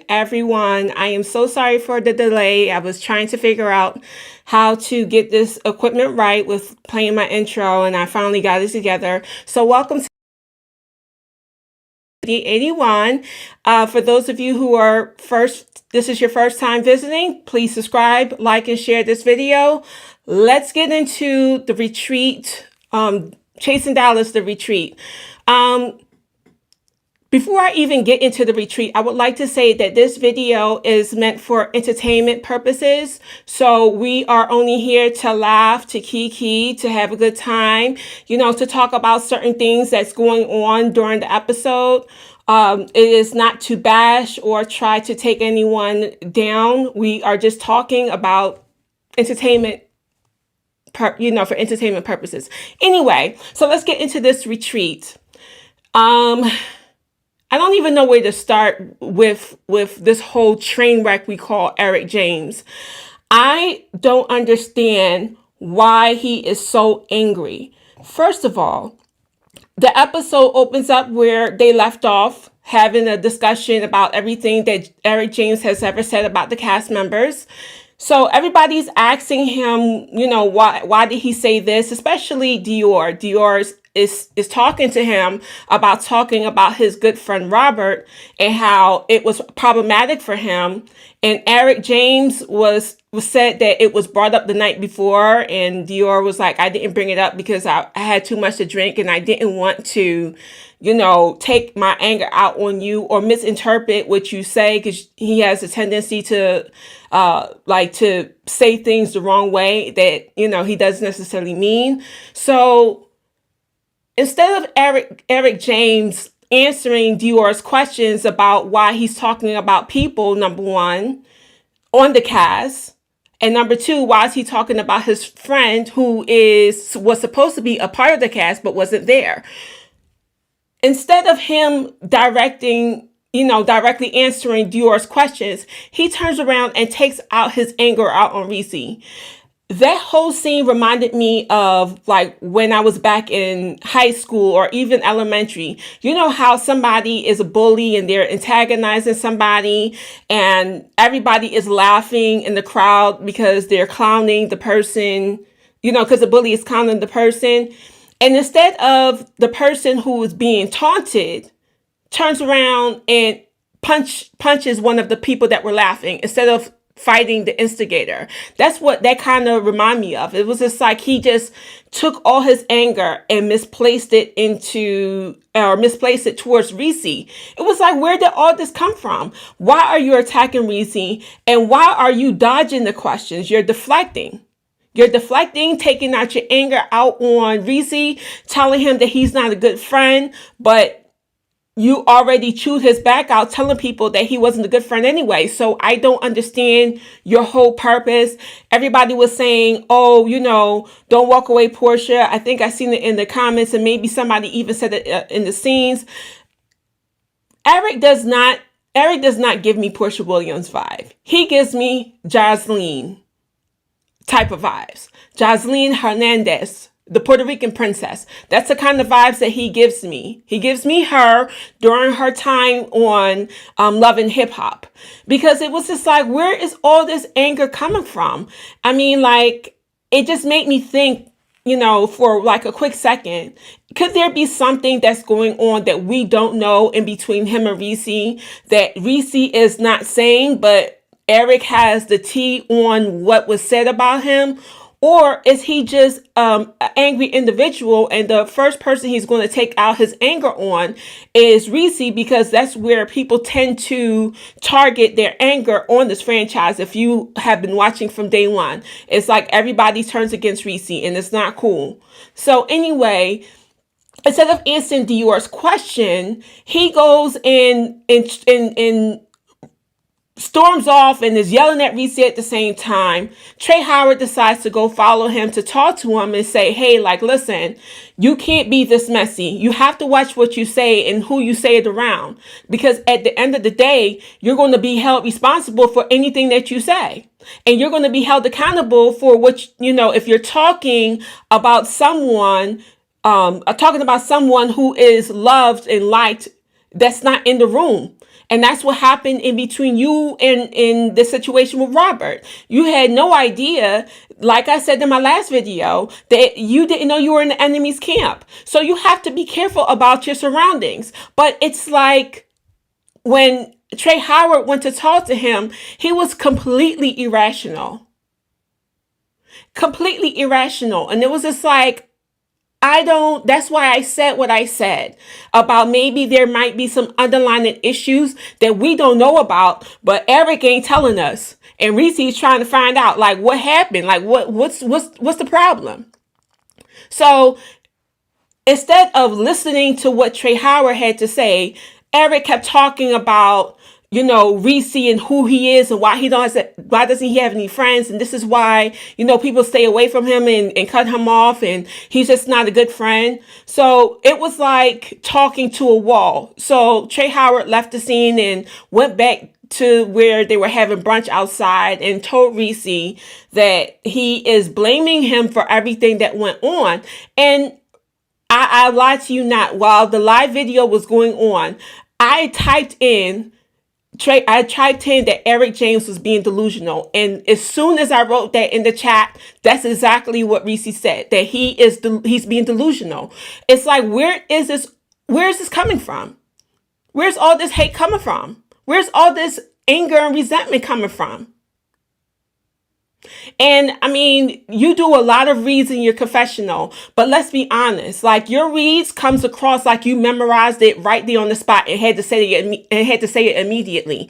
everyone. I am so sorry for the delay. I was trying to figure out how to get this equipment right with playing my intro, and I finally got it together. So welcome to 81. For those of you who are this is your first time visiting, please subscribe, like, and share this video. Let's get into the retreat, Chasing Dallas, the retreat. Before I even get into the retreat, I would like to say that this video is meant for entertainment purposes. So we are only here to laugh, to kiki, to have a good time, to talk about certain things that's going on during the episode. It is not to bash or try to take anyone down. We are just talking about entertainment, for entertainment purposes. Anyway, so let's get into this retreat. I don't even know where to start with this whole train wreck we call Eric James. I don't understand why he is so angry. First of all, the episode opens up where they left off, having a discussion about everything that Eric James has ever said about the cast members. So everybody's asking him, why did he say this? Especially Dior. Dior is talking to him about his good friend Robert and how it was problematic for him. And Eric James was said that it was brought up the night before, and Dior was like, I didn't bring it up because I had too much to drink and I didn't want to, take my anger out on you or misinterpret what you say, because he has a tendency to to say things the wrong way that, he doesn't necessarily mean. So instead of Eric James answering Dior's questions about why he's talking about people, number one, on the cast, and number two, why is he talking about his friend who was supposed to be a part of the cast but wasn't there? Instead of him directly answering Dior's questions, he turns around and takes out his anger out on Reese. That whole scene reminded me of when I was back in high school or even elementary. You know how somebody is a bully and they're antagonizing somebody and everybody is laughing in the crowd because they're clowning the person, because the bully is clowning the person. And instead of the person who is being taunted turns around and punches one of the people that were laughing instead of fighting the instigator. That's what that kind of remind me of. It was just like he just took all his anger and misplaced it towards Reese. It was like, where did all this come from? Why are you attacking Reese? And why are you dodging the questions? You're deflecting. Taking out your anger out on Reese, telling him that he's not a good friend, but you already chewed his back out, telling people that he wasn't a good friend anyway. So I don't understand your whole purpose. Everybody was saying, oh, don't walk away, Portia. I think I seen it in the comments, and maybe somebody even said it in the scenes. Eric does not give me Portia Williams vibe. He gives me Joseline type of vibes. Joseline Hernandez, the Puerto Rican princess. That's the kind of vibes that he gives me. He gives me her during her time on Love and Hip Hop, because it was just like, where is all this anger coming from? I mean, it just made me think, for a quick second, could there be something that's going on that we don't know in between him and Reese that Reese is not saying, but Eric has the tea on what was said about him? Or is he just an angry individual, and the first person he's going to take out his anger on is Reese, because that's where people tend to target their anger on this franchise. If you have been watching from day one, it's like everybody turns against Reese, and it's not cool. So anyway, instead of answering Dior's question, he goes in storms off and is yelling at Reese at the same time. Trey Howard decides to go follow him to talk to him and say, hey, listen, you can't be this messy. You have to watch what you say and who you say it around, because at the end of the day, you're going to be held responsible for anything that you say. And you're going to be held accountable for what, if you're talking about someone who is loved and liked, that's not in the room. And that's what happened in between you and in the situation with Robert. You had no idea, like I said in my last video, that you didn't know you were in the enemy's camp. So you have to be careful about your surroundings. But it's like when Trey Howard went to talk to him, he was completely irrational. Completely irrational. And it was just like, that's why I said what I said about maybe there might be some underlying issues that we don't know about, but Eric ain't telling us. And Reese is trying to find out, like, what happened? Like, what's the problem? So instead of listening to what Trey Howard had to say, Eric kept talking about, Reese and who he is and why doesn't he have any friends? And this is why, people stay away from him and cut him off, and he's just not a good friend. So it was like talking to a wall. So Trey Howard left the scene and went back to where they were having brunch outside and told Reese that he is blaming him for everything that went on. And I lied to you not. While the live video was going on, I typed in that Eric James was being delusional. And as soon as I wrote that in the chat, that's exactly what Reese said, that he's being delusional. It's like, where is this coming from? Where's all this hate coming from? Where's all this anger and resentment coming from? And I mean, you do a lot of reads in your confessional, but let's be honest, like your reads comes across like you memorized it right there on the spot and had to say it immediately.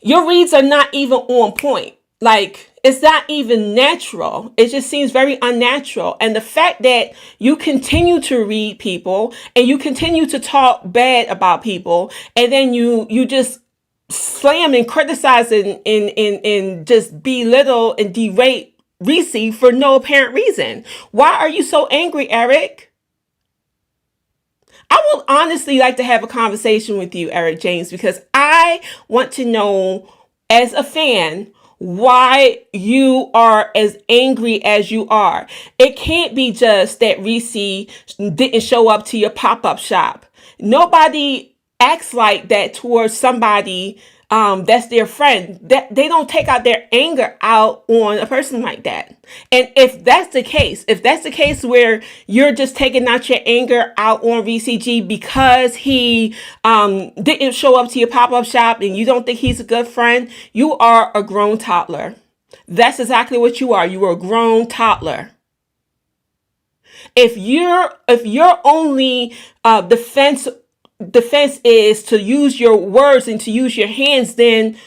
Your reads are not even on point. Like, it's not even natural. It just seems very unnatural. And the fact that you continue to read people and you continue to talk bad about people, and then you just slam and criticize and just belittle and derate Reese for no apparent reason. Why are you so angry, Eric? I would honestly like to have a conversation with you, Eric James, because I want to know, as a fan, why you are as angry as you are. It can't be just that Reese didn't show up to your pop-up shop. Nobody acts like that towards somebody that's their friend. That they don't take out their anger out on a person like that. And if that's the case where you're just taking out your anger out on VCG because he didn't show up to your pop-up shop and you don't think he's a good friend, you are a grown toddler. That's exactly what you are. You are a grown toddler. If your only defense is to use your words and to use your hands, then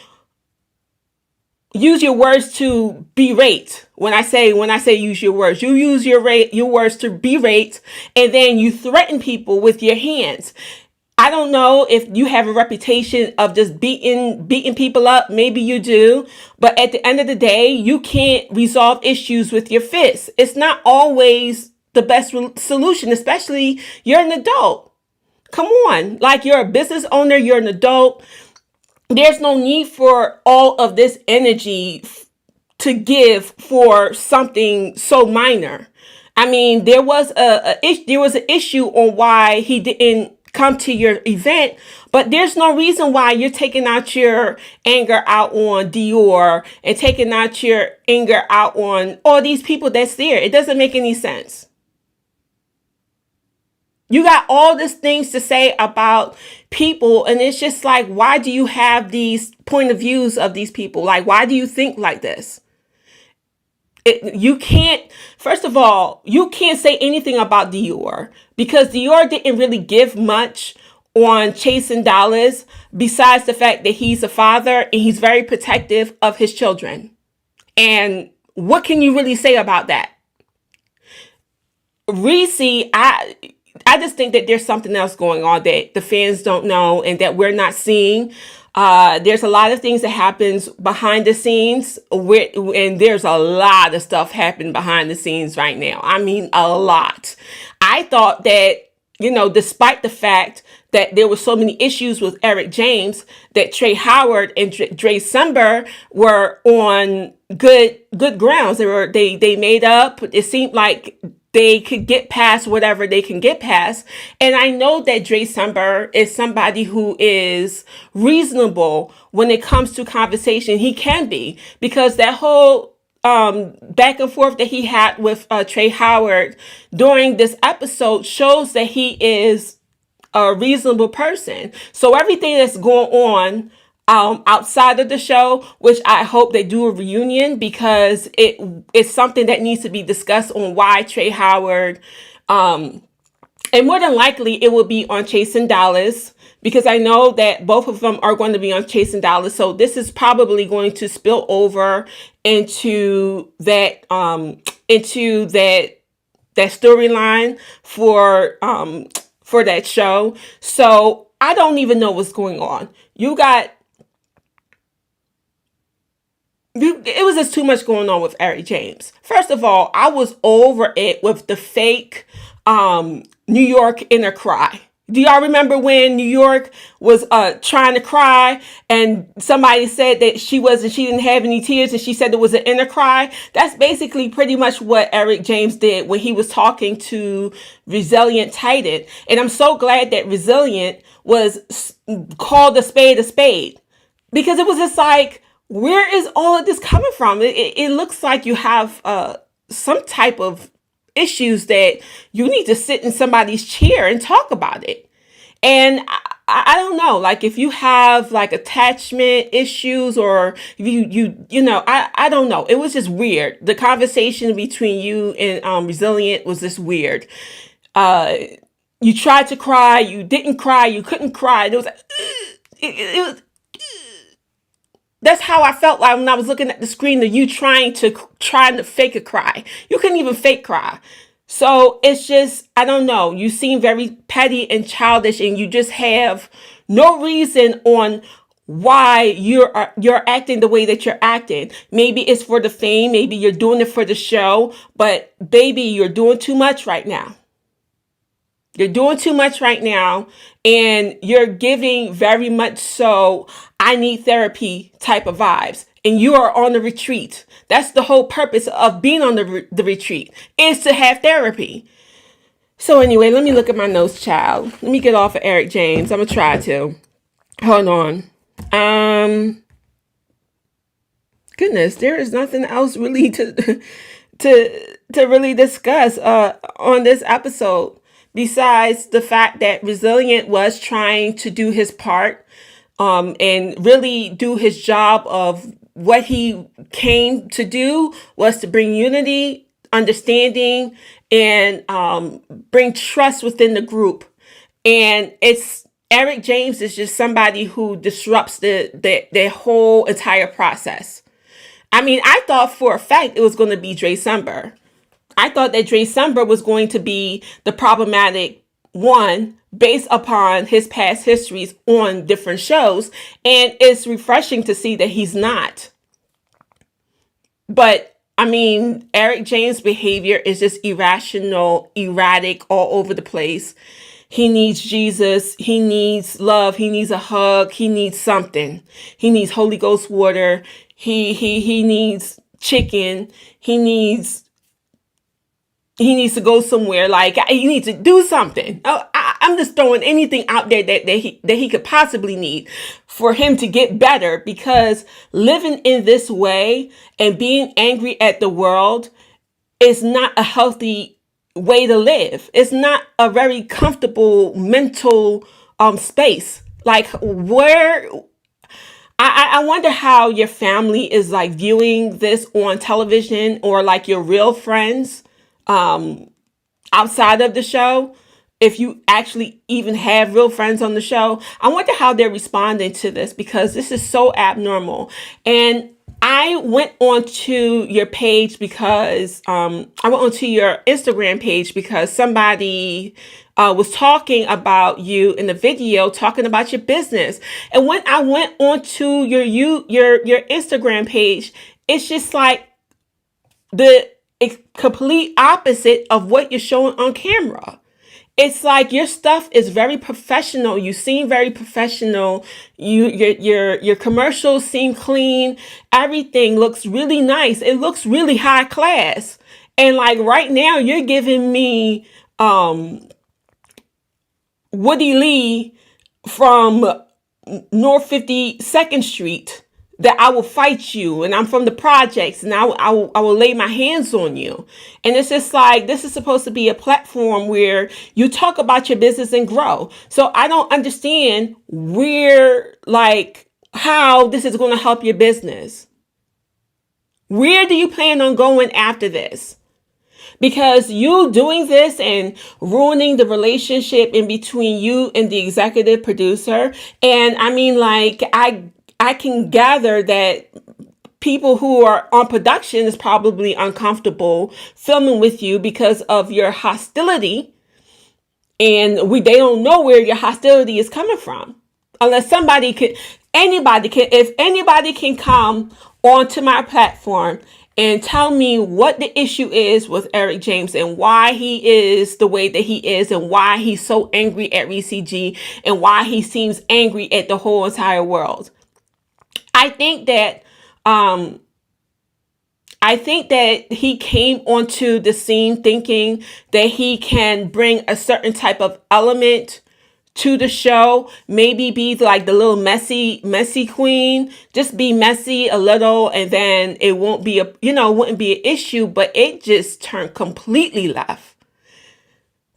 use your words to berate. When I say use your words, you use your words to berate, and then you threaten people with your hands. I don't know if you have a reputation of just beating people up. Maybe you do. But at the end of the day, you can't resolve issues with your fists. It's not always the best solution, especially you're an adult. Come on, like, you're a business owner, you're an adult. There's no need for all of this energy to give for something so minor. I mean, there was an issue on why he didn't come to your event, but there's no reason why you're taking out your anger out on Dior and taking out your anger out on all these people that's there. It doesn't make any sense. You got all these things to say about people, and it's just like, why do you have these point of views of these people? Like, why do you think like this? First of all, you can't say anything about Dior because Dior didn't really give much on chasing dollars besides the fact that he's a father and he's very protective of his children. And what can you really say about that? Reese, I just think that there's something else going on that the fans don't know and that we're not seeing. There's a lot of things that happens behind the scenes, and there's a lot of stuff happening behind the scenes right now. I mean, a lot. I thought that, despite the fact that there were so many issues with Eric James, that Trey Howard and Dre Sumber were on good grounds. They made up. It seemed like they could get past whatever they can get past. And I know that Dre Summer is somebody who is reasonable when it comes to conversation. He can be, because that whole back and forth that he had with Trey Howard during this episode shows that he is a reasonable person. So everything that's going on outside of the show, which I hope they do a reunion, because it's something that needs to be discussed on why Trey Howard, and more than likely it will be on Chasing Dallas, because I know that both of them are going to be on Chasing Dallas. So this is probably going to spill over into that storyline for that show. So I don't even know what's going on. It was just too much going on with Eric James. First of all, I was over it with the fake New York inner cry. Do y'all remember when New York was trying to cry and somebody said that she didn't have any tears and she said it was an inner cry? That's basically pretty much what Eric James did when he was talking to Resilient Titan. And I'm so glad that Resilient was called a spade, because it was just like, where is all of this coming from? It looks like you have some type of issues that you need to sit in somebody's chair and talk about it. And I don't know, like if you have like attachment issues, or I don't know. It was just weird. The conversation between you and Resilient was just weird. You tried to cry, you didn't cry, you couldn't cry. It was like, it was. That's how I felt like when I was looking at the screen of you trying to fake a cry. You couldn't even fake cry. So it's just, I don't know. You seem very petty and childish, and you just have no reason on why you're acting the way that you're acting. Maybe it's for the fame. Maybe you're doing it for the show. But baby, you're doing too much right now. You're doing too much right now, and you're giving very much so I need therapy type of vibes, and you are on the retreat. That's the whole purpose of being on the retreat, is to have therapy. So anyway, let me look at my notes, child. Let me get off of Eric James. I'm going to try to. Hold on. Goodness, there is nothing else really to really discuss on this episode, besides the fact that Resilient was trying to do his part and really do his job of what he came to do, was to bring unity, understanding, and bring trust within the group. And Eric James is just somebody who disrupts the whole entire process. I mean, I thought for a fact it was going to be Dre Summer. I thought that Dre Summer was going to be the problematic one, based upon his past histories on different shows. And it's refreshing to see that he's not. But I mean, Eric James' behavior is just irrational, erratic, all over the place. He needs Jesus. He needs love. He needs a hug. He needs something. He needs Holy Ghost water. He needs chicken. He needs to go somewhere. Like, he needs to do something. I'm just throwing anything out there that he could possibly need for him to get better, because living in this way and being angry at the world is not a healthy way to live. It's not a very comfortable mental space. Like, where I wonder how your family is like viewing this on television, or like your real friends outside of the show. If you actually even have real friends on the show, I wonder how they're responding to this, because this is so abnormal. And I went onto your page because I went onto your Instagram page because somebody was talking about you in the video, talking about your business. And when I went onto your Instagram page, it's just like the complete opposite of what you're showing on camera. It's like your stuff is very professional. You seem very professional. Your commercials seem clean. Everything looks really nice. It looks really high class. And like right now, you're giving me Woody Lee from North 52nd Street that I will fight you, and I'm from the projects, and I will lay my hands on you. And it's just like, this is supposed to be a platform where you talk about your business and grow. So I don't understand where, like, how this is going to help your business. Where do you plan on going after this? Because you doing this and ruining the relationship in between you and the executive producer. And I mean, like, I can gather that people who are on production is probably uncomfortable filming with you because of your hostility. And they don't know where your hostility is coming from. Unless if anybody can come onto my platform and tell me what the issue is with Eric James and why he is the way that he is and why he's so angry at Reese G and why he seems angry at the whole entire world. I think that he came onto the scene thinking that he can bring a certain type of element to the show, maybe be like the little messy queen, just be messy a little, and then it wouldn't be an issue, but it just turned completely left.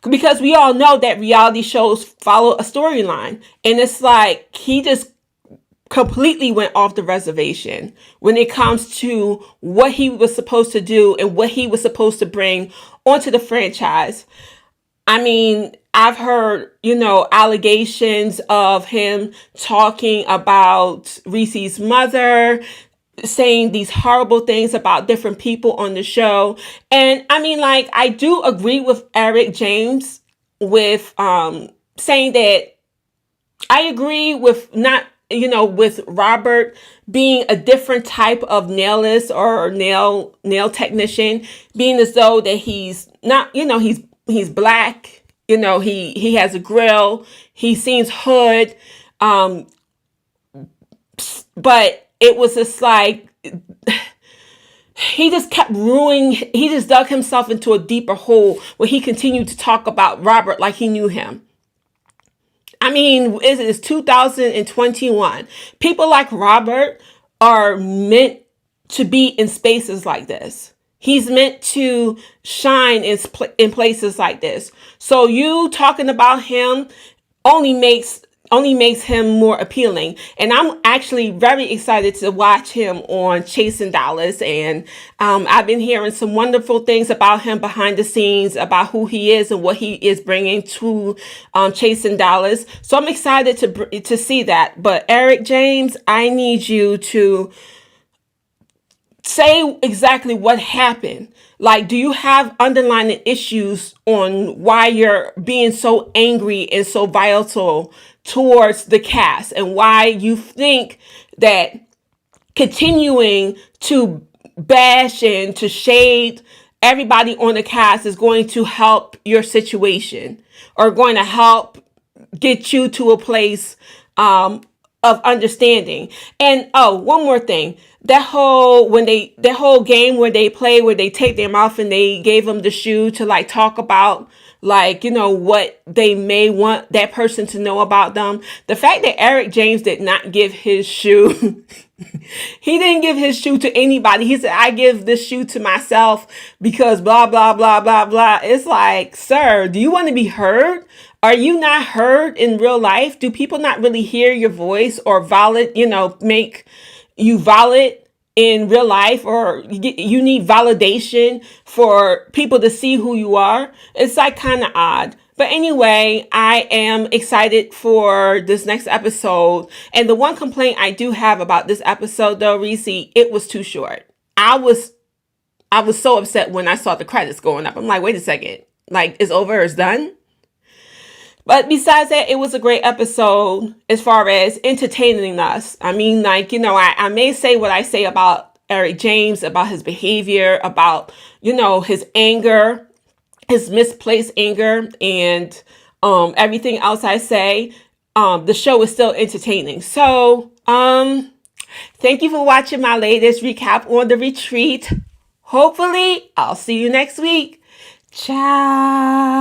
Because we all know that reality shows follow a storyline, and it's like he just completely went off the reservation when it comes to what he was supposed to do and what he was supposed to bring onto the franchise. I mean, I've heard, allegations of him talking about Reese's mother, saying these horrible things about different people on the show. And I mean, like, I do agree with Eric James with saying that I agree with with Robert being a different type of nailist or nail technician, being as though that he's not, he's black, he has a grill, he seems hood, but it was just like he just dug himself into a deeper hole where he continued to talk about Robert like he knew him. I mean, it is 2021. People like Robert are meant to be in spaces like this. He's meant to shine in places like this. So you talking about him only makes him more appealing. And I'm actually very excited to watch him on Chasing Dollars. And I've been hearing some wonderful things about him behind the scenes, about who he is and what he is bringing to Chasing Dollars. So I'm excited to see that. But Eric James, I need you to say exactly what happened. Like, do you have underlying issues on why you're being so angry and so volatile towards the cast, and why you think that continuing to bash and to shade everybody on the cast is going to help your situation or going to help get you to a place of understanding? And one more thing. That whole game where they play, where they take their mouth and they gave them the shoe to like talk about, like, what they may want that person to know about them. The fact that Eric James did not give his shoe, he didn't give his shoe to anybody. He said, I give this shoe to myself because blah, blah, blah, blah, blah. It's like, sir, do you want to be heard? Are you not heard in real life? Do people not really hear your voice or make you valid in real life, or you need validation for people to see who you are? It's like kind of odd. But anyway, I am excited for this next episode. And the one complaint I do have about this episode, though, Reese, it was too short. I was so upset when I saw the credits going up. I'm like, wait a second, like, it's over, it's done. But besides that, it was a great episode as far as entertaining us. I mean, like, I may say what I say about Eric James, about his behavior, about, his anger, his misplaced anger, and everything else I say. The show is still entertaining. So, thank you for watching my latest recap on The Retreat. Hopefully, I'll see you next week. Ciao.